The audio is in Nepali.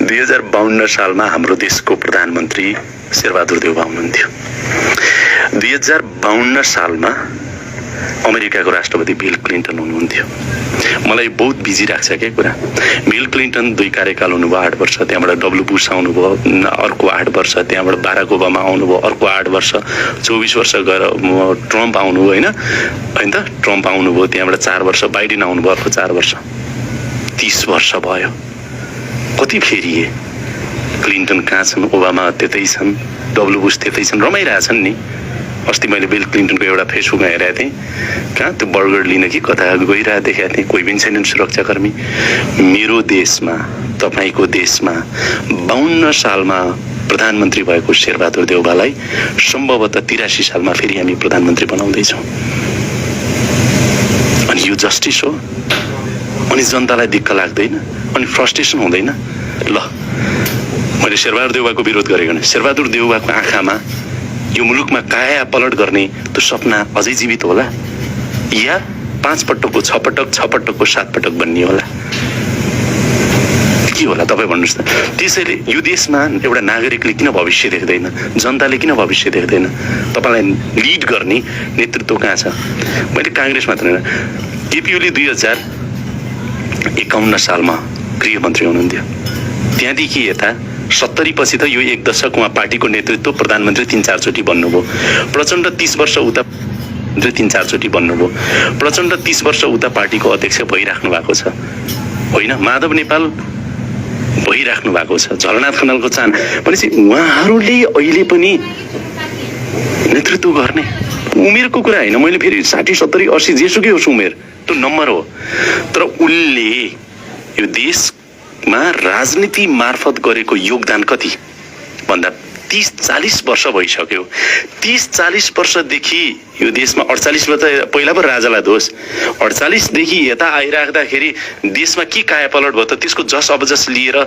2052 सालमा हाम्रो देशको प्रधानमन्त्री शेरबहादुर देउवा हुनुहुन्थ्यो। 2052 सालमा अमेरिकाको राष्ट्रपति बिल क्लिन्टन हुनुहुन्थ्यो। मलाई बहुत बिजी राख्छ क्या कुरा। बिल क्लिन्टन 2 कार्यकाल हुनुभयो, 8 वर्ष। त्यहाँबाट डब्लु बुश आउनुभयो, अर्को 8 वर्ष। त्यहाँबाट बाराक ओबामा आउनुभयो, अर्को 8 वर्ष। 24 वर्ष गएर ट्रम्प आउनुभयो, होइन त? ट्रम्प आउनुभयो, त्यहाँबाट 4 वर्ष। बाइडेन आउनुभयो, अर्को 4 वर्ष। 30 वर्ष भयो। कति फेरिए? क्लिन्टन कहाँ छन्, ओबामा त्यतै छन्, डब्लु बुश त्यतै छन्, रमाइरहेछन् नि। अस्ति मैले बिल क्लिन्टनको एउटा फेसबुकमा हेरेको थिएँ, कहाँ त्यो बर्गर लिन कि कता गइरहेको देखेको थिएँ। कोही पनि छैनन् सुरक्षाकर्मी। मेरो देशमा, तपाईँको देशमा 52 सालमा प्रधानमन्त्री भएको शेरबहादुर देउवालाई सम्भवतः 83 सालमा फेरि हामी प्रधानमन्त्री बनाउँदैछौँ। अनि यो जस्टिस हो? अनि जनतालाई दिक्क लाग्दैन? अनि फ्रस्ट्रेसन हुँदैन? ल, मैले शेरबहादुर देउवाको विरोध गरेको होइन। शेरबहादुर देउवाको आँखामा यो मुलुकमा काया पलट गर्ने त्यो सपना अझै जीवित होला, या 5 पटकको 6 पटक, 6 पटकको 7 पटक बन्ने होला? के होला तपाईँ भन्नुहोस् त? त्यसैले यो देशमा एउटा नागरिकले किन भविष्य देख्दैन? जनताले किन भविष्य देख्दैन? तपाईँलाई लिड गर्ने नेतृत्व कहाँ छ? मैले काङ्ग्रेस मात्र होइन, केपी ओली 2051 सालमा गृहमन्त्री हुनुहुन्थ्यो। त्यहाँदेखि यता 70 पछि त यो 1 दशक उहाँ पार्टीको नेतृत्व प्रधानमन्त्री 3-4 चोटि बन्नुभयो। प्रचण्ड 30 वर्ष उता 3-4 चोटि बन्नुभयो। प्रचण्ड 30 वर्ष उता पार्टीको अध्यक्ष भइराख्नु भएको छ, होइन? माधव नेपाल भइराख्नु भएको छ। झलनाथ खनालको चाहना भनेपछि उहाँहरूले अहिले पनि नेतृत्व गर्ने उमेरको कुरा होइन। मैले फेरि 60, 70, 80 जेसुकै होस् उमेर, त्यो नम्बर हो। तर उनले यो देशमा राजनीति मार्फत गरेको योगदान कति भन्दा 30-40 वर्ष भइसक्यो। 30-40 वर्षदेखि यो देशमा 48 त पहिला पो राजालाई दोष, 48 देखि यता आइराख्दाखेरि देशमा के कायापलट भयो त? त्यसको जस अब जस लिएर